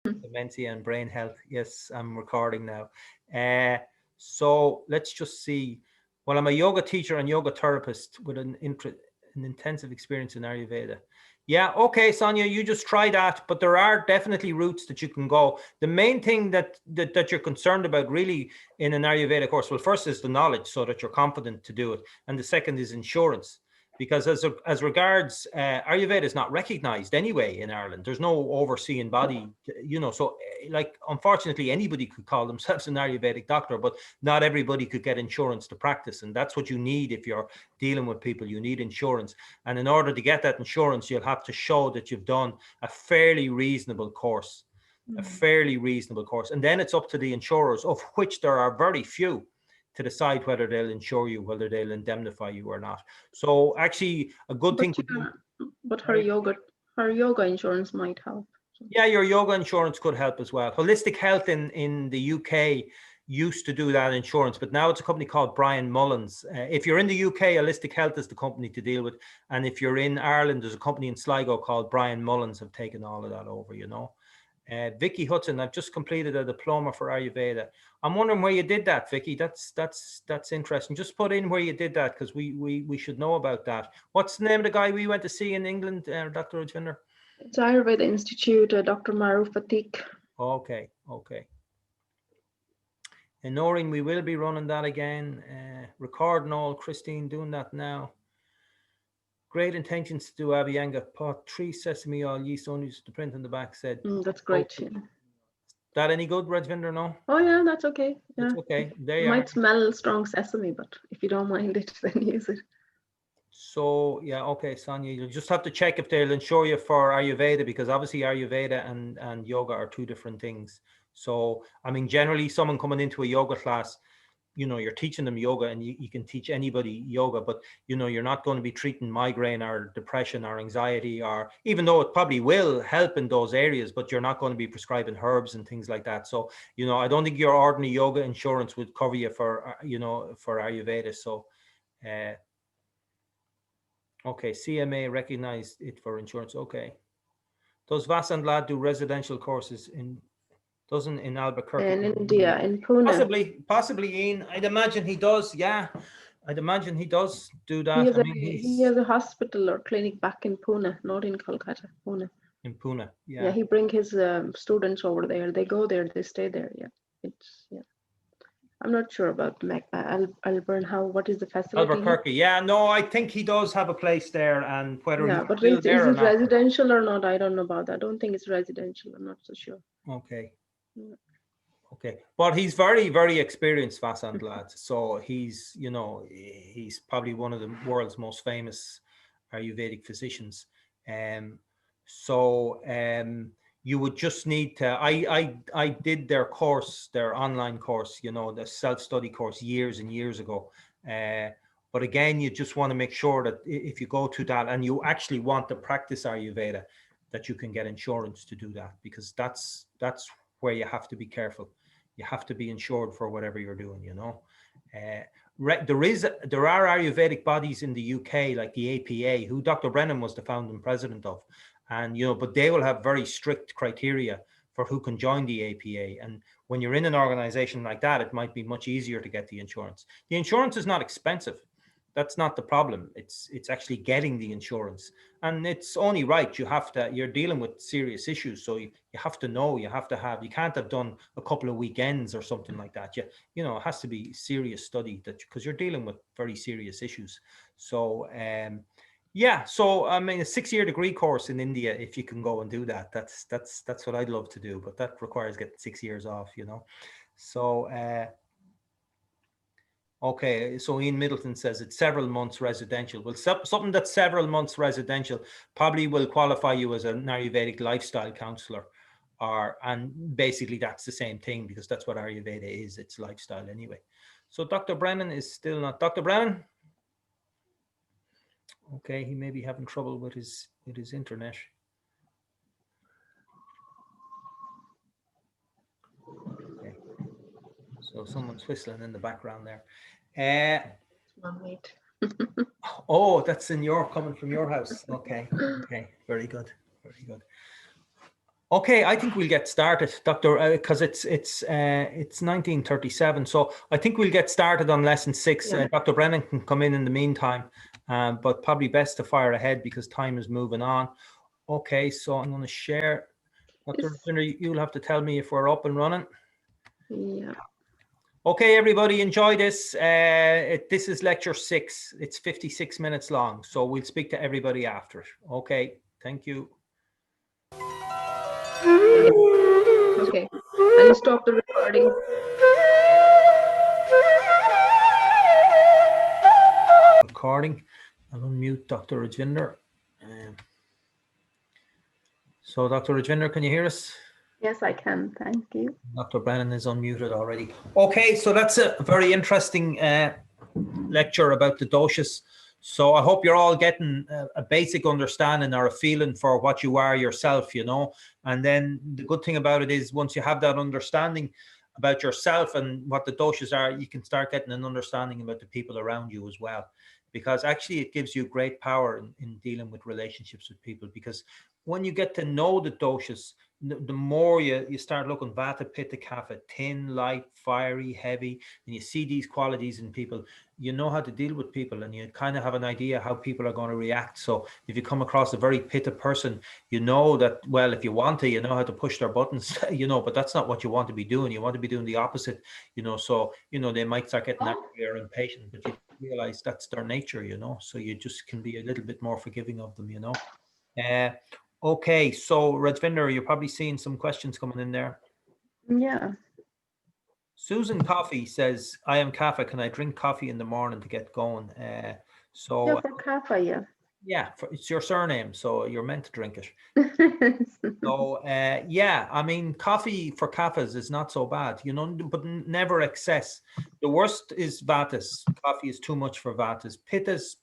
dementia and brain health. Yes, I'm recording now. So let's just see. Well, I'm a yoga teacher and yoga therapist with an intensive experience in Ayurveda. Yeah, okay, Sonia, you just try that, but there are definitely routes that you can go. The main thing that you're concerned about really in an Ayurveda course, well, first is the knowledge so that you're confident to do it. And the second is insurance because as regards Ayurveda is not recognized anyway in Ireland. There's no overseeing body, so like unfortunately anybody could call themselves an Ayurvedic doctor, but not everybody could get insurance to practice. And that's what you need if you're dealing with people. You need insurance. And in order to get that insurance, you'll have to show that you've done a fairly reasonable course, And then it's up to the insurers, of which there are very few, to decide whether they'll insure you, whether they'll indemnify you or not. So actually a good thing But to do. but her yoga insurance might help. Yeah, your yoga insurance could help as well. Holistic Health in the UK used to do that insurance, but now it's a company called Brian Mullins. If you're in the UK, Holistic Health is the company to deal with. And if you're in Ireland, there's a company in Sligo called Brian Mullins have taken all of that over, Vicky Hudson, I've just completed a diploma for Ayurveda. I'm wondering where you did that, Vicky. That's interesting. Just put in where you did that because we should know about that. What's the name of the guy we went to see in England, Dr. Rajvinder? It's Ayurveda Institute, Dr. Maruf Atik. Okay. And Noreen, we will be running that again. Recording all, Christine doing that now. Great intentions to do Abhyanga. Pot 3 sesame oil, yeast only just to print on the back said. That's great. Okay. That any good, Rajvinder? No? Oh yeah, that's okay. Yeah. That's okay. There you you might are. smell strong sesame, but if you don't mind it, then use it. So yeah, okay, Sonia, you'll just have to check if they'll insure you for Ayurveda, because obviously Ayurveda and yoga are two different things. So I mean, generally someone coming into a yoga class, you're teaching them yoga, and you can teach anybody yoga, but you're not going to be treating migraine or depression or anxiety, or even though it probably will help in those areas, but you're not going to be prescribing herbs and things like that. So I don't think your ordinary yoga insurance would cover you for for Ayurveda. So okay, CMA recognized it for insurance. Okay. Does Vasant Lad do residential courses in Albuquerque? In India, in Pune. Possibly, Ian. I'd imagine he does. Yeah, I'd imagine he does do that. He has a hospital or clinic back in Pune, not in Kolkata. Pune. In Pune, yeah. Yeah, he bring his students over there. They go there. They stay there. Yeah, I'm not sure about Alburn. What is the facility? Albuquerque. Yeah, no, I think he does have a place there, and whether but is it residential or not? I don't know about that. I don't think it's residential. I'm not so sure. Okay. Yeah. Okay, but he's very, very experienced, Vasant Lad. So he's probably one of the world's most famous Ayurvedic physicians. You would just need to. I did their course, their online course, the self-study course years and years ago. But again, you just want to make sure that if you go to that and you actually want to practice Ayurveda, that you can get insurance to do that, because that's where you have to be careful. You have to be insured for whatever you're doing, There are Ayurvedic bodies in the UK, like the APA, who Dr. Brennan was the founding president of. And, but they will have very strict criteria for who can join the APA. And when you're in an organization like that, it might be much easier to get the insurance. The insurance is not expensive. That's not the problem. It's actually getting the insurance, and it's only right. You're dealing with serious issues, so you have to know. You can't have done a couple of weekends or something like that. It has to be serious study, that because you're dealing with very serious issues. So so I mean, a 6-year degree course in India, if you can go and do that, that's what I'd love to do, but that requires getting 6 years off. So. Okay, so Ian Middleton says it's several months residential. Well, something that's several months residential probably will qualify you as an Ayurvedic lifestyle counselor, and basically that's the same thing, because that's what Ayurveda is. It's lifestyle anyway. So Dr. Brennan is still not. Dr. Brennan? Okay, he may be having trouble with his internet. Okay. So someone's whistling in the background there. Wait. Oh, that's coming from your house. Okay. Very good. Okay, I think we'll get started, Doctor, because it's 1937, so I think we'll get started on lesson 6. Yeah. Dr. Brennan can come in the meantime, but probably best to fire ahead because time is moving on. Okay, so I'm going to share. Dr. Jenner, you'll have to tell me if we're up and running. Yeah. Okay, everybody, enjoy this. This is lecture 6. It's 56 minutes long, so we'll speak to everybody after it. Okay, thank you. Okay, I'll stop the recording. Recording. I'll unmute Dr. Rajinder. So, Dr. Rajinder, can you hear us? Yes, I can. Thank you. Dr. Brennan is unmuted already. Okay, so that's a very interesting lecture about the doshas. So I hope you're all getting a basic understanding or a feeling for what you are yourself, you know. And then the good thing about it is once you have that understanding about yourself and what the doshas are, you can start getting an understanding about the people around you as well. Because actually it gives you great power in dealing with relationships with people. Because when you get to know the doshas, the more you start looking Vata, Pitta, Kapha, thin, light, fiery, heavy, and you see these qualities in people, you know how to deal with people and you kind of have an idea how people are going to react. So if you come across a very Pitta person, you know that, well, if you want to, you know how to push their buttons, you know, but that's not what you want to be doing. You want to be doing the opposite, you know, so, you know, they might start getting angry or impatient, but you realize that's their nature, you know, so you just can be a little bit more forgiving of them, you know. Okay, so Rajvinder, you're probably seeing some questions coming in there. Yeah. Susan Coffee says, I am Kapha. Can I drink coffee in the morning to get going? So Yeah, for Kapha, yeah. Yeah, it's your surname, so you're meant to drink it. So yeah, I mean, coffee for Kaphas is not so bad, you know, but never excess. The worst is Vatas. Coffee is too much for Vatas. Pittas,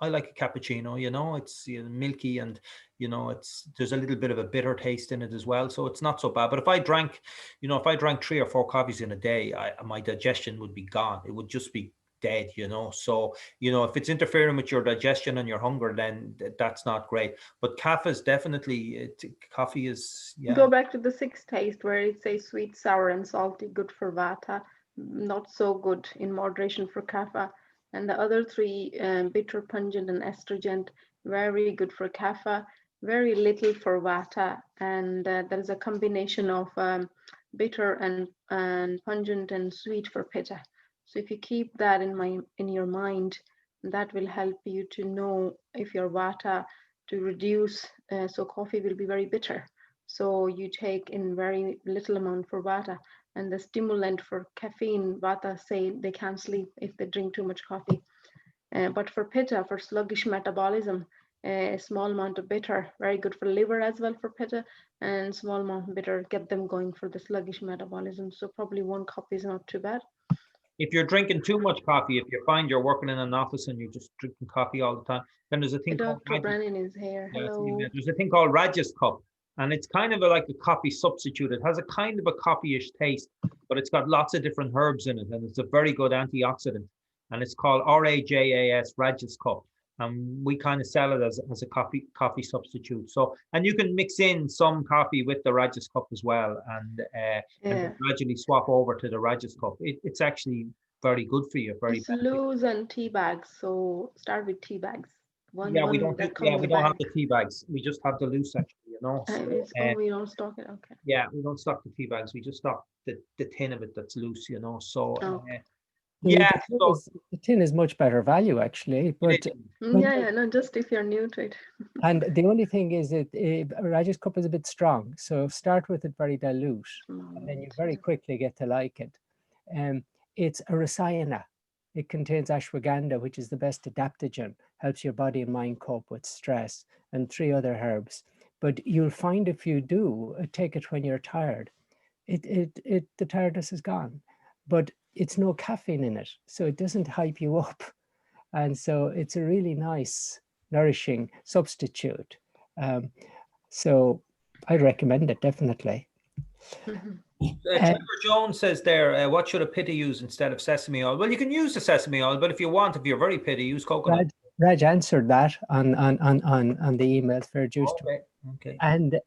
I like a cappuccino, you know, it's milky and, you know, there's a little bit of a bitter taste in it as well. So it's not so bad. But if I drank, you know, if I drank 3 or 4 coffees in a day, my digestion would be gone. It would just be dead, you know. So, you know, if it's interfering with your digestion and your hunger, then that's not great. But Kaphas definitely, coffee is, yeah. Go back to the 6th taste where it says sweet, sour, and salty, good for Vata, not so good, in moderation for Kapha. And the other 3, bitter, pungent, and astringent, very good for Kapha, very little for Vata. And there is a combination of bitter and pungent and sweet for Pitta. So if you keep that in your mind, that will help you to know if your Vata to reduce. So coffee will be very bitter. So you take in very little amount for Vata, and the stimulant for caffeine, Vata say they can't sleep if they drink too much coffee. But for Pitta, for sluggish metabolism, a small amount of bitter, very good for liver as well for Pitta, and small amount of bitter, get them going for the sluggish metabolism. So probably 1 cup is not too bad. If you're drinking too much coffee, if you find you're working in an office and you're just drinking coffee all the time, then there's a thing called Dr. Brennan is here. Hello. There's a thing called Rajas cup, and it's kind of like a coffee substitute. It has a kind of a coffee-ish taste, but it's got lots of different herbs in it, and it's a very good antioxidant. And it's called RAJAS, Rajas cup. And we kind of sell it as a coffee substitute. So, and you can mix in some coffee with the Rajas cup as well, and gradually swap over to the Rajas cup. It's actually very good for you. Very it's loose and tea bags. So start with tea bags. We don't have the tea bags. We just have the loose, actually, you know. So, we don't stock it. Okay. Yeah, we don't stock the tea bags. We just stock the tin of it that's loose, you know. So the tin is much better value, actually. But no, just if you're new to it. And the only thing is that Rajas cup is a bit strong, so start with it very dilute, and then you very quickly get to like it. It's a rasayana. It contains ashwagandha, which is the best adaptogen, helps your body and mind cope with stress, and 3 other herbs. But you'll find if you do take it when you're tired, the tiredness is gone. But it's no caffeine in it, so it doesn't hype you up. And so it's a really nice, nourishing substitute. So I'd recommend it, definitely. Trevor Jones says there, what should a Pitta use instead of sesame oil? Well, you can use the sesame oil, but if you're very Pitta, use coconut. Raj answered that on the email, fair juice. Okay. And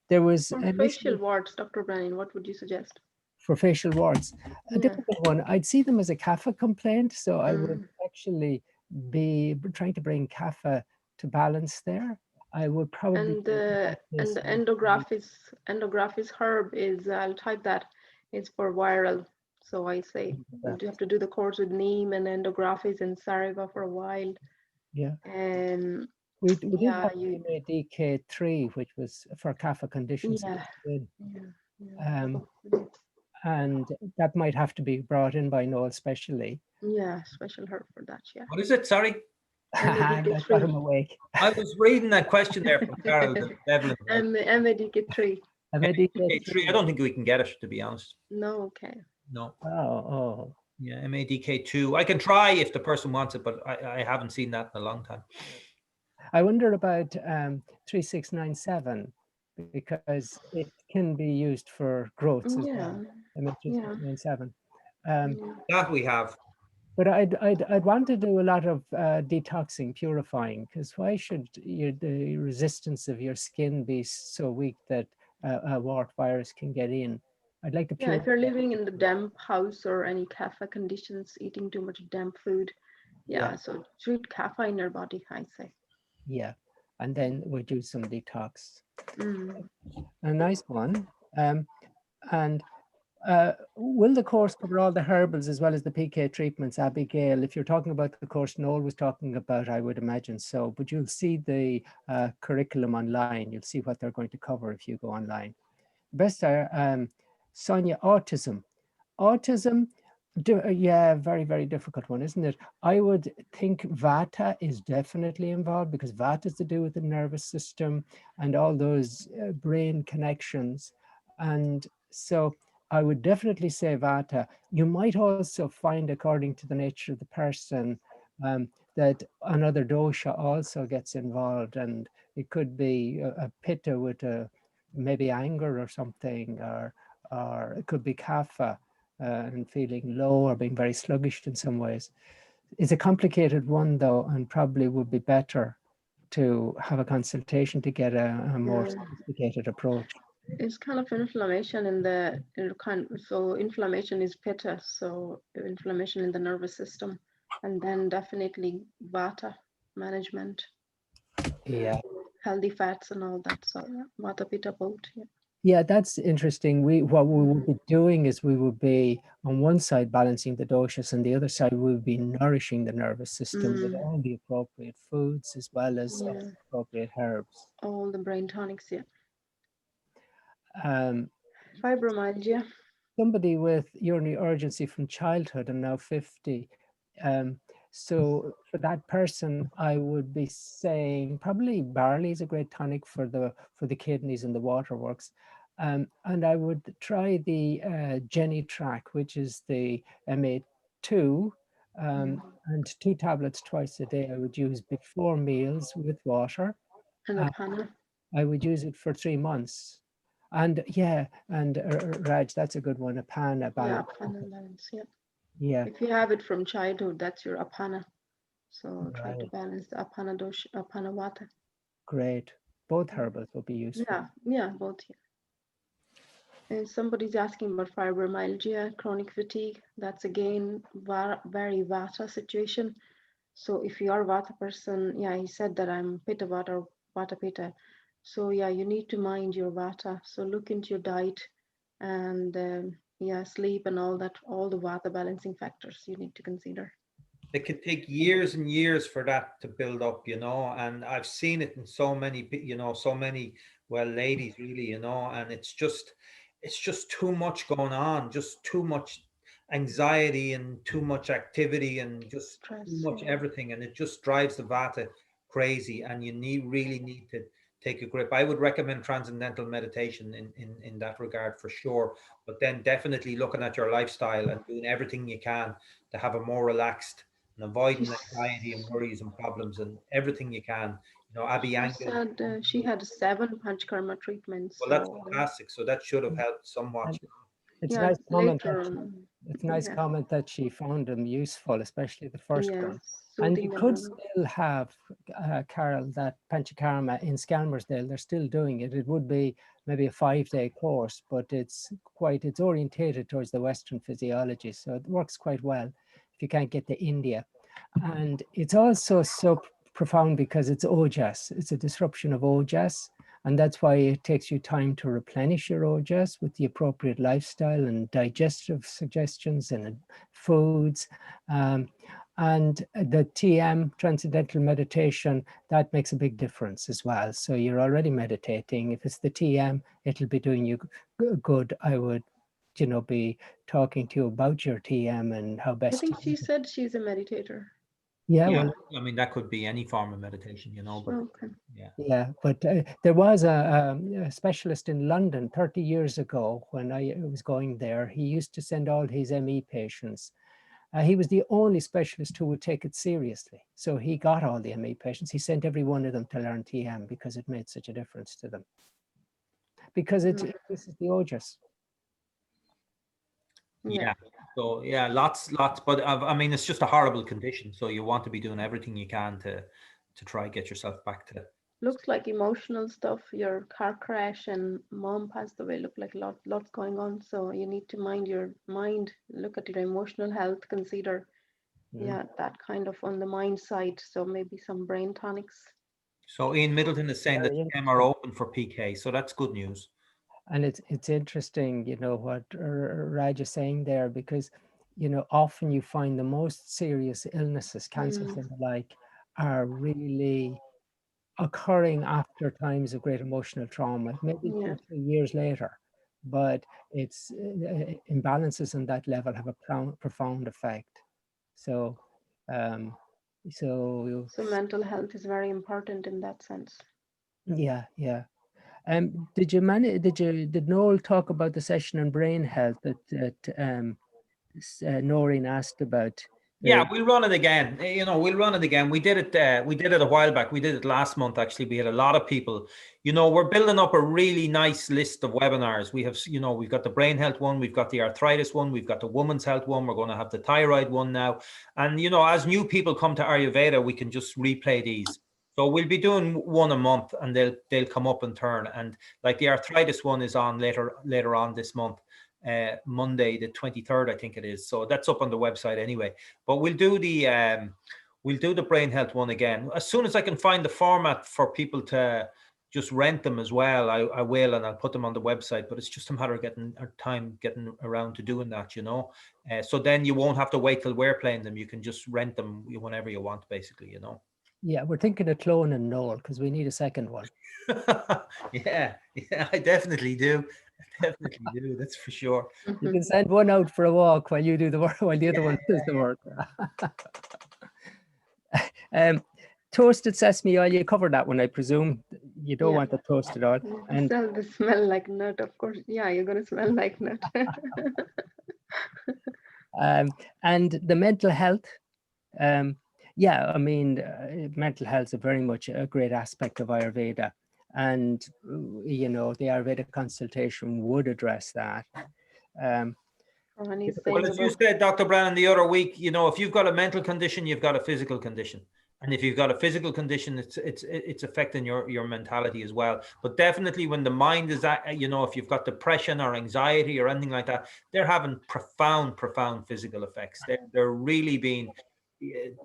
There was For initially facial warts, Dr. Brennan, what would you suggest? for facial warts, a Yeah. difficult one. I'd see them as a CAFA complaint, so I would Mm. actually be trying to bring CAFA to balance there. I would probably And the endographis herb is, I'll type that, is for viral. So I say you have to do the course with neem and endographis and sariva for a while. yeah. And We did yeah, have MADK3, which was for CAFA conditions. yeah, Good. yeah, And that might have to be brought in by Noel specially. yeah, special herb for that, yeah. What is it? Sorry. I got him awake. I was reading that question there from Carol Devlin. MADK3. MADK3, I don't think we can get it, to be honest. No, okay. No. Oh. Yeah, MADK2. I can try if the person wants it, but I haven't seen that in a long time. I wonder about 3697 because it can be used for growths as well. MA3697. That we have. But I'd want to do a lot of detoxing, purifying, because why should the resistance of your skin be so weak that a wart virus can get in? I'd like to Yeah, if you're living in the damp house or any CAFA conditions, eating too much damp food, so treat CAFA in your body, I say. Yeah, and then we do some detox. Mm. A nice one. And will the course cover all the herbals as well as the PK treatments, Abigail? If you're talking about the course Noel was talking about, I would imagine so, but you'll see the curriculum online. You'll see what they're going to cover if you go online. Best are, Sonia, autism. Autism, yeah, very, very difficult one, isn't it? I would think Vata is definitely involved because Vata is to do with the nervous system and all those brain connections. And so I would definitely say Vata. You might also find, according to the nature of the person, that another dosha also gets involved, and it could be a pitta with maybe anger or something, or it could be kapha and feeling low or being very sluggish in some ways. It's a complicated one though, and probably would be better to have a consultation to get a more sophisticated approach. It's kind of inflammation in the so inflammation is pitta, so inflammation in the nervous system, and then definitely vata management. Yeah, healthy fats and all that. So vata pitta both. Yeah, that's interesting. What we would be doing is we would be on one side balancing the doshas, and the other side we would be nourishing the nervous system with all the appropriate foods as well as appropriate herbs. All the brain tonics, Um, Fibromyalgia. Somebody with urinary urgency from childhood and now 50. So for that person, I would be saying probably barley is a great tonic for the kidneys and the waterworks. And I would try the Genitrack, which is the MA2, and 2 tablets twice a day. I would use before meals with water. And Apana. I would use it for 3 months. And Raj, that's a good one, Apana balance. Yeah, Apana balance, Yeah. If you have it from childhood, that's your Apana. So try to balance the Apana dosha, Apana vata. Great. Both herbals will be useful. Yeah, both. And somebody's asking about fibromyalgia, chronic fatigue. That's again very vata situation. So if you are vata person, he said that I'm pitta vata or vata pitta. So you need to mind your vata. So look into your diet and sleep and all that, all the vata balancing factors you need to consider. It can take years and years for that to build up, and I've seen it in so many, ladies really, and it's just too much going on, just too much anxiety and too much activity and just stress, too much everything, and it just drives the vata crazy, and you really need to take a grip. I would recommend transcendental meditation in that regard for sure, but then definitely looking at your lifestyle and doing everything you can to have a more relaxed and avoiding anxiety and worries and problems and everything you can. Abby Angle. She had 7 Panchkarma treatments. Well, that's fantastic. So that should have helped somewhat. It's a Yeah, nice comment later that on. it's a nice Yeah. comment that she found them useful, especially the first Yes, one. And soothing you the could nerves. still have, Carol, that Panchakarma in Skelmersdale. They're still doing it. It would be maybe a 5-day course, but it's orientated towards the Western physiology. So it works quite well if you can't get to India. And it's also so profound because it's ojas. It's a disruption of ojas. And that's why it takes you time to replenish your ojas with the appropriate lifestyle and digestive suggestions and foods. And the TM, Transcendental Meditation, that makes a big difference as well. So you're already meditating. If it's the TM, it'll be doing you good. I would, be talking to you about your TM and how I best think to she use it. said she's a meditator. Yeah, Yeah, well, I mean, that could be any form of meditation, but Okay. yeah. yeah, but there was a specialist in London 30 years ago when I was going there. He used to send all his ME patients. He was the only specialist who would take it seriously. So he got all the ME patients. He sent every one of them to learn TM because it made such a difference to them. Because this is the ojas. Yeah. So yeah, lots. But I mean, it's just a horrible condition. So you want to be doing everything you can to try get yourself back to. Looks like emotional stuff. Your car crash and mom passed away. Look like lots going on. So you need to mind your mind. Look at your emotional health. Consider, yeah, that kind of on the mind side. So maybe some brain tonics. So Ian Middleton is saying that Very them are open for PK. So that's good news. And it's interesting, what Raj is saying there, because, often you find the most serious illnesses, cancers and the like, are really occurring after times of great emotional trauma, maybe 2 Yeah. or 3 years later. But it's imbalances on that level have a profound effect. So, So mental health is very important in that sense. yeah. Did Noel talk about the session on brain health that Noreen asked about? Yeah, we'll run it again. We'll run it again. We did it. We did it a while back. We did it last month. Actually, we had a lot of people. We're building up a really nice list of webinars. We have, we've got the brain health one, we've got the arthritis one, we've got the women's health one. We're going to have the thyroid one now. And as new people come to Ayurveda, we can just replay these. So we'll be doing one a month, and they'll come up in turn. And like the arthritis one is on later on this month. Monday the 23rd, I think it is. So that's up on the website anyway. But we'll do the brain health one again as soon as I can find the format for people to just rent them as well. I will, and I'll put them on the website. But it's just a matter of getting around to doing that, So then you won't have to wait till we're playing them. You can just rent them whenever you want, basically, Yeah, we're thinking of cloning Noel because we need a second one. Yeah, I definitely do. That's for sure. You can send one out for a walk while you do the work, while the other one does the work. Toasted sesame oil, you covered that one, I presume. You don't want the toasted oil. And the smell like nut, of course. Yeah, you're going to smell like nut. And the mental health. Yeah, I mean, mental health is very much a great aspect of Ayurveda. And, the Ayurveda consultation would address that. Well, as you said, Dr. Brannan, the other week, if you've got a mental condition, you've got a physical condition. And if you've got a physical condition, it's affecting your mentality as well. But definitely when the mind is at, if you've got depression or anxiety or anything like that, they're having profound physical effects. They're really being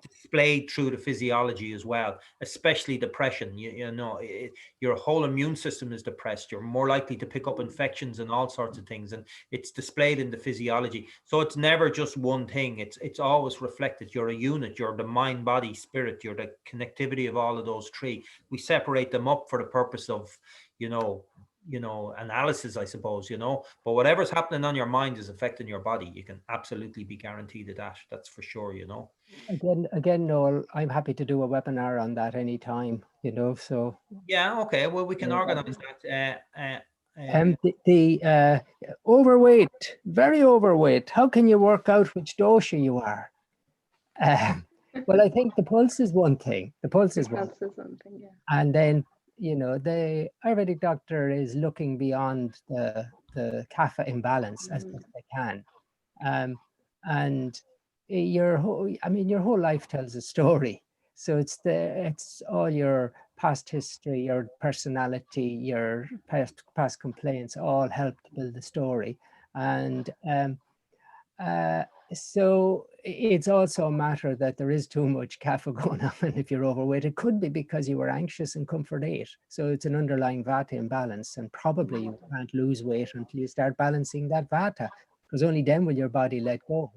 displayed through the physiology as well, especially depression. Your whole immune system is depressed. You're more likely to pick up infections and all sorts of things, and it's displayed in the physiology. So it's never just one thing. It's always reflected. You're a unit. You're the mind, body, spirit. You're the connectivity of all of those three. We separate them up for the purpose of analysis, I suppose, but whatever's happening on your mind is affecting your body. You can absolutely be guaranteed of that. That's for sure, Again, Noel, I'm happy to do a webinar on that anytime, so. Yeah, okay. Well, we can organize that. The overweight, very overweight. How can you work out which dosha you are? Well, I think the pulse is one thing. The pulse is one thing. And then, the Ayurvedic doctor is looking beyond the the kapha imbalance as best they can. And your whole life tells a story. So it's all your past history, your personality, your past complaints all help to build the story. And so it's also a matter that there is too much kapha going on if you're overweight. It could be because you were anxious in comfort 8. So it's an underlying vata imbalance, and probably you can't lose weight until you start balancing that vata, because only then will your body let go.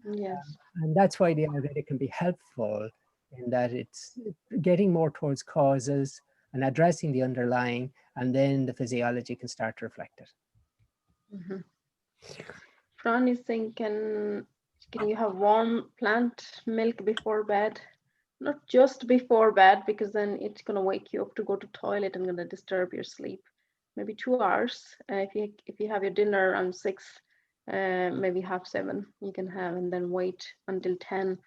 Yes. And that's why the Ayurveda can be helpful in that it's getting more towards causes and addressing the underlying, and then the physiology can start to reflect it. Mm-hmm. Fran is saying, can you have warm plant milk before bed? Not just before bed, because then it's going to wake you up to go to toilet and going to disturb your sleep. Maybe 2 hours. If you have your dinner around 6, maybe half 7, you can have, and then wait until 10.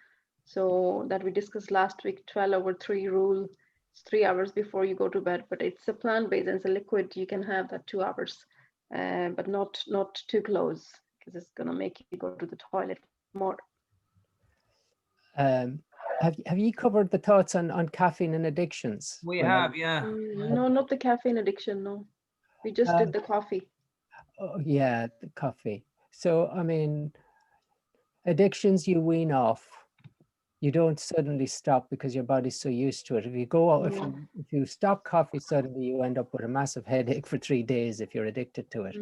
So that we discussed last week, 12/3 rule. It's 3 hours before you go to bed, but it's a plant-based and it's a liquid. You can have that 2 hours, but not too close, because it's going to make you go to the toilet more. Have you covered the thoughts on caffeine and addictions? We have, yeah. No, not the caffeine addiction, no. We just did the coffee. Oh, yeah, the coffee. So, I mean, addictions you wean off. You don't suddenly stop because your body's so used to it. If you go out, if you stop coffee suddenly, you end up with a massive headache for 3 days if you're addicted to it.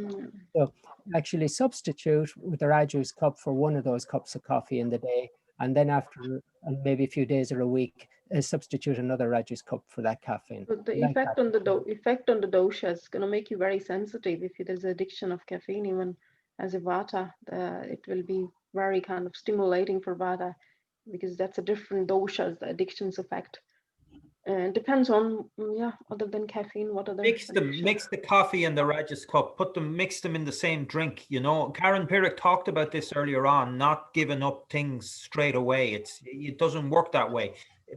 So actually substitute with a Raju's cup for one of those cups of coffee in the day, and then after maybe a few days or a week, substitute another Raju's cup for that caffeine. So the effect on the dosha is going to make you very sensitive. If there's addiction of caffeine, even as a vata, it will be very kind of stimulating for vata, because that's a different dosha, the addictions effect. And depends on, other than caffeine, what other mix the coffee and the Rajas cup, mix them in the same drink. You know, Karen Pirik talked about this earlier on, not giving up things straight away. It doesn't work that way,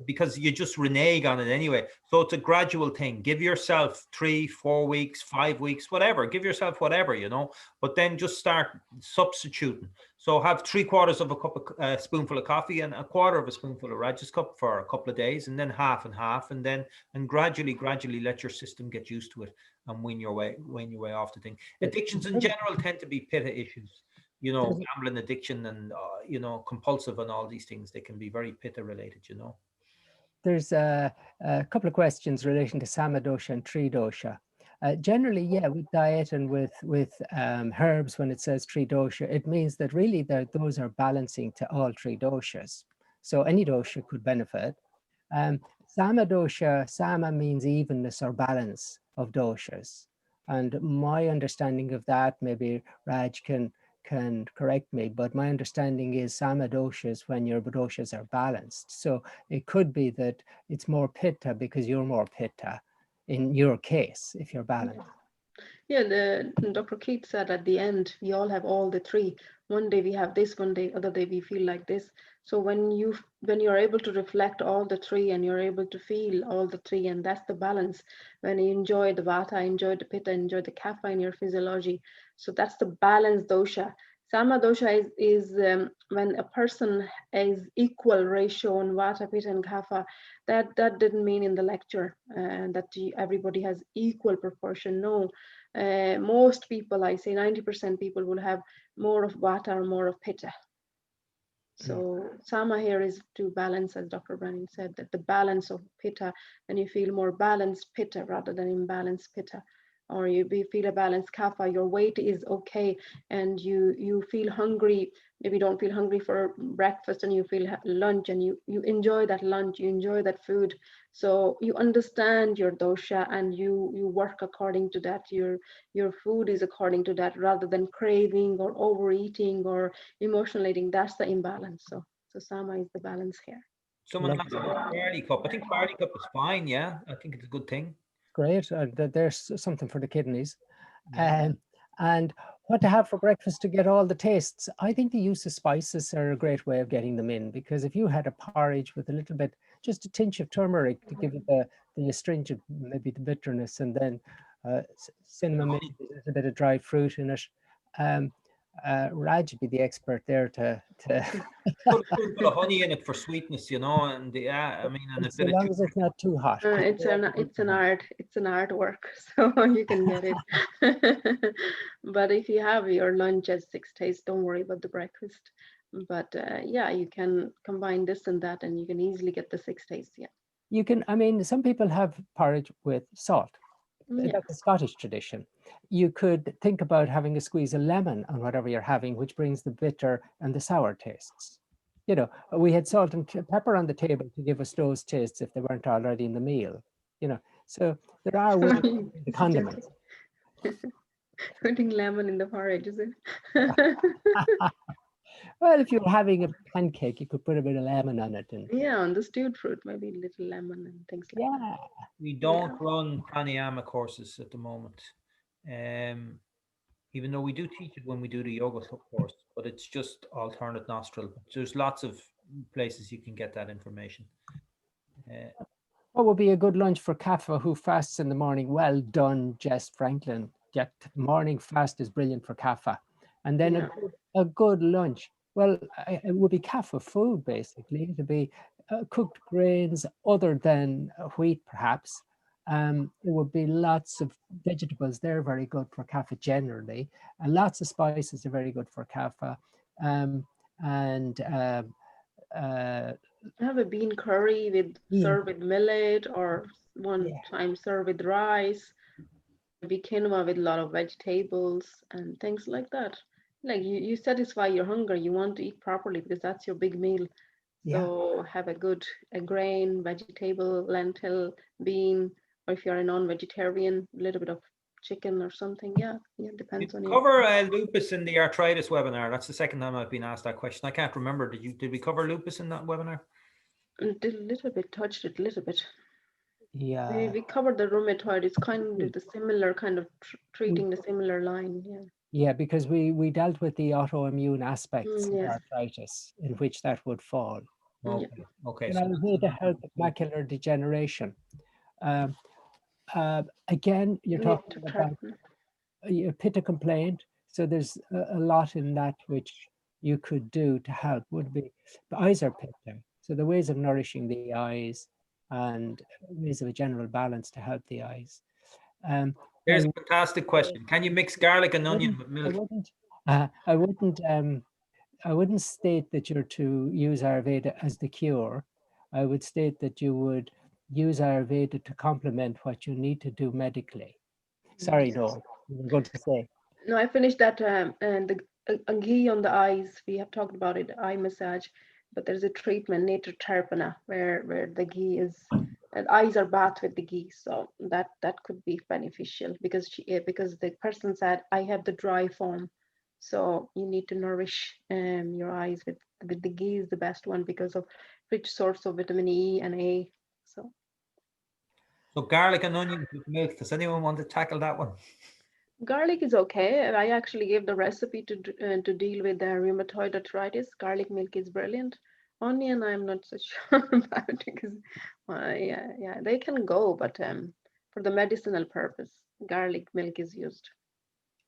because you just renege on it anyway. So it's a gradual thing. Give yourself 3, 4 weeks, 5 weeks, whatever. Give yourself whatever, you know, but then just start substituting. So have 3/4 of a cup of spoonful of coffee and 1/4 of a spoonful of Rajas cup for a couple of days, and then half and half, and gradually let your system get used to it and wean your way off the thing. Addictions in general tend to be pitta issues. You know, gambling addiction and you know, compulsive and all these things, they can be very pitta related, you know. There's a couple of questions relating to samadosha and tridosha. Generally, yeah, with diet and with herbs, when it says tridosha, it means that really those are balancing to all 3 doshas. So any dosha could benefit. Samadosha, sama means evenness or balance of doshas. And my understanding of that, maybe Raj can correct me, but my understanding is samadoshas when your doshas are balanced. So it could be that it's more pitta because you're more pitta in your case, if you're balanced. Yeah, Dr. Keith said at the end, we all have all the 3. One day we have this, one day, other day we feel like this. So when you're able to reflect all the 3 and you're able to feel all the 3, and that's the balance, when you enjoy the vata, enjoy the pitta, enjoy the kapha in your physiology. So that's the balanced dosha. Sama dosha is when a person is equal ratio on vata, pitta, and kapha. That didn't mean in the lecture that everybody has equal proportion. No, most people, I say 90% people, will have more of vata or more of pitta. So sama here is to balance, as Dr. Brennan said, that the balance of pitta, and you feel more balanced pitta rather than imbalanced pitta. Or you feel a balanced kapha, your weight is okay, and you feel hungry, maybe don't feel hungry for breakfast, and you feel lunch, and you enjoy that lunch, you enjoy that food. So you understand your dosha, and you work according to that. Your food is according to that, rather than craving or overeating or emotional eating. That's the imbalance. So sama is the balance here. Someone asked about barley cup. I think barley cup is fine. Yeah, I think it's a good thing. Great. There's something for the kidneys. And what to have for breakfast to get all the tastes. I think the use of spices are a great way of getting them in, because if you had a porridge with a little bit, just a tinge of turmeric to give it the astringent, maybe the bitterness, and then cinnamon, Honey. there's a bit of dried fruit in it. Raj would be the expert there to Put a little bit of honey in it for sweetness, and yeah, I mean, and a so bit of long as it's not too hot. It's an art. It's an artwork, so you can get it. But if you have your lunch as 6 tastes, don't worry about the breakfast. But yeah, you can combine this and that, and you can easily get the 6 tastes. Yeah. You can, I mean, some people have porridge with salt. Yeah. That's a Scottish tradition. You could think about having a squeeze of lemon on whatever you're having, which brings the bitter and the sour tastes. We had salt and pepper on the table to give us those tastes if they weren't already in the meal. So there are ways to do the condiments. Putting lemon in the porridge, is it? Well, if you're having a pancake, you could put a bit of lemon on it. And Yeah, on the stewed fruit, maybe little lemon and things like that. yeah, We don't run pranayama courses at the moment, even though we do teach it when we do the yoga course, but it's just alternate nostril. There's lots of places you can get that information. what would be a good lunch for Kapha who fasts in the morning? Well done, Jess Franklin. That morning fast is brilliant for Kapha. And then Yeah. a good lunch. Well, it would be Kapha food, basically. It would be cooked grains other than wheat, perhaps. It would be lots of vegetables. They're very good for Kapha generally. And lots of spices are very good for Kapha. Have a bean curry serve with millet, or one time serve with rice. Maybe quinoa with a lot of vegetables and things like that. Like you satisfy your hunger. You want to eat properly because that's your big meal. So have a grain, vegetable, lentil, bean, or if you're a non-vegetarian, a little bit of chicken or something. Yeah, depends on you. Cover lupus in the arthritis webinar. That's the second time I've been asked that question. I can't remember. Did we cover lupus in that webinar? Did a little bit, touched it a little bit. Yeah. We covered the rheumatoid. It's kind of the similar kind of treating the similar line. Yeah. Yeah, because we dealt with the autoimmune aspects of arthritis, in which that would fall. Okay. So to help with macular degeneration. Again, you're talking about a pitta complaint. So there's a lot in that which you could do to help. Would be the eyes are pitta, so the ways of nourishing the eyes and ways of a general balance to help the eyes. Here's a fantastic question. Can you mix garlic and onion with milk? I wouldn't state that you're to use Ayurveda as the cure. I would state that you would use Ayurveda to complement what you need to do medically. Sorry, no, you were going to say. No, I finished that, and the ghee on the eyes, we have talked about it, eye massage, but there's a treatment, Netr Tarpana, where the ghee is, and eyes are bathed with the ghee, so that could be beneficial because the person said, I have the dry form, so you need to nourish your eyes with the ghee is the best one because of rich source of vitamin E and A. So garlic and onion with milk. Does anyone want to tackle that one? Garlic is okay. I actually gave the recipe to deal with the rheumatoid arthritis. Garlic milk is brilliant. Onion, I'm not so sure about because, they can go, but for the medicinal purpose, garlic milk is used.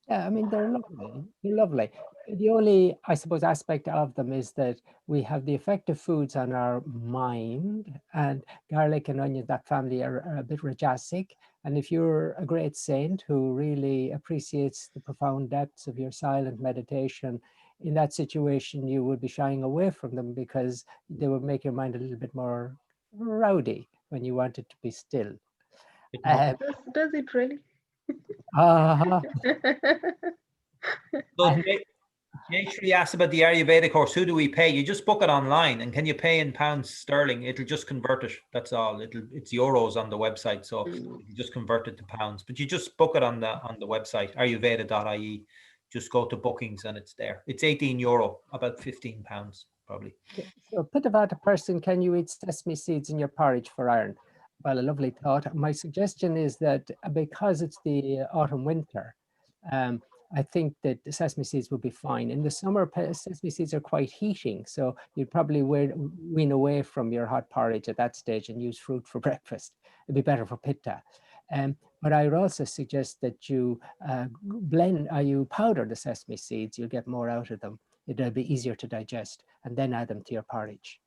Yeah, I mean, they're lovely. They're lovely. The only, I suppose, aspect of them is that we have the effective foods on our mind, and garlic and onion, that family are a bit rajasic. And if you're a great saint who really appreciates the profound depths of your silent meditation, in that situation, you would be shying away from them because they would make your mind a little bit more rowdy when you want it to be still. Does it really? So Jay asked about the Ayurveda course. Who do we pay? You just book it online, and can you pay in pounds sterling? It'll just convert it. That's all. It's euros on the website, so you just convert it to pounds. But you just book it on the website ayurveda.ie. Just go to bookings and it's there. It's €18, about £15 probably. So Pittavata person, can you eat sesame seeds in your porridge for iron? Well, a lovely thought. My suggestion is that because it's the autumn winter, I think that the sesame seeds would be fine. In the summer, sesame seeds are quite heating, so you'd probably wean away from your hot porridge at that stage and use fruit for breakfast. It'd be better for pitta. But I would also suggest that you blend, you powder the sesame seeds. You'll get more out of them. It'll be easier to digest, and then add them to your porridge.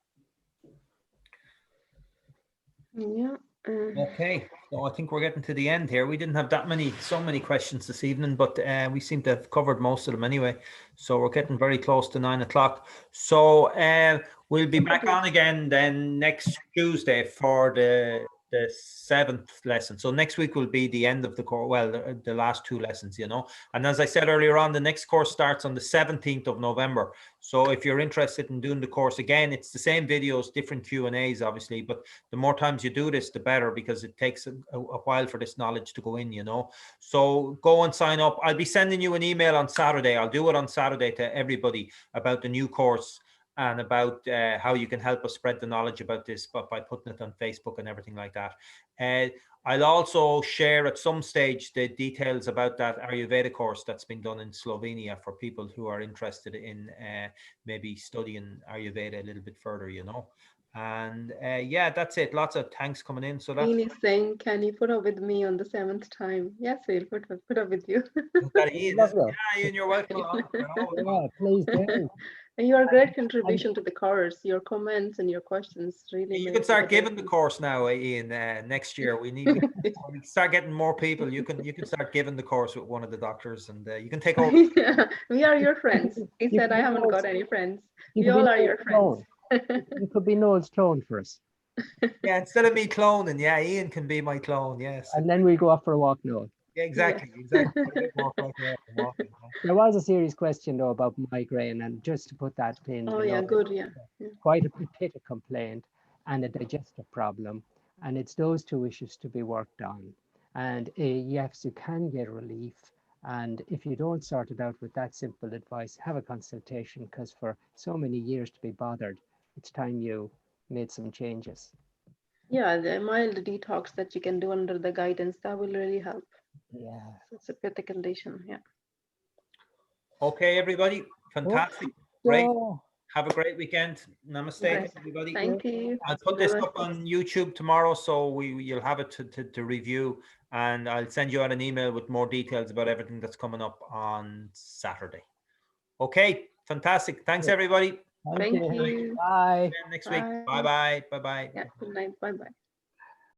Yeah. Okay, so I think we're getting to the end here. We didn't have so many questions this evening, but we seem to have covered most of them anyway. So we're getting very close to 9 o'clock. So we'll be back on again then next Tuesday for the 7th lesson. So next week will be the end of the course. Well, the last 2 lessons, you know. And as I said earlier on, the next course starts on the 17th of November. So if you're interested in doing the course again, it's the same videos, different Q&As, obviously, but the more times you do this, the better, because it takes a while for this knowledge to go in, you know. So go and sign up. I'll be sending you an email on Saturday. I'll do it on Saturday to everybody about the new course and about how you can help us spread the knowledge about this, but by putting it on Facebook and everything like that. I'll also share at some stage the details about that Ayurveda course that's been done in Slovenia for people who are interested in maybe studying Ayurveda a little bit further, you know. And yeah, that's it. Lots of thanks coming in. So that's Ian is saying, can you put up with me on the 7th time? Yes, we'll put up with you. that Ian, Love isn't it? that. Yeah, Ian, you're welcome along. You know. Yeah, please do. And you are a great contribution to the course. Your comments and your questions really You make can it start a giving the difference. course now, Ian. Next year we need when we start getting more people. You can start giving the course with one of the doctors, and you can take over. Yeah, we are your friends. He You said, could I be haven't Noel's- got any friends. you We could be all are Noel's your friends. clone. You could be Noel's clone for us. Yeah, instead of me cloning, yeah, Ian can be my clone. Yes, And then we go off for a walk, Noel. yeah, exactly. Put a bit more pressure on the walking, yeah. There was a serious question though about migraine, and just to put that in, Oh, you yeah, know, good. Yeah. Yeah. quite a pit of complaint and a digestive problem, and it's those 2 issues to be worked on. And yes, you can get relief, and if you don't sort it out with that simple advice, have a consultation, because for so many years to be bothered, it's time you made some changes. Yeah, the mild detox that you can do under the guidance, that will really help. Yeah. It's a pitta condition. Yeah. Okay, everybody, fantastic, great. Have a great weekend. Namaste, Great. everybody. Thank you. I'll put this up Namaste. on YouTube tomorrow, so you'll have it to review, and I'll send you out an email with more details about everything that's coming up on Saturday. Okay, fantastic. Thanks, everybody. Thank you. Bye. Next week. Bye. Bye bye. Bye bye. Yeah, good night. Bye bye.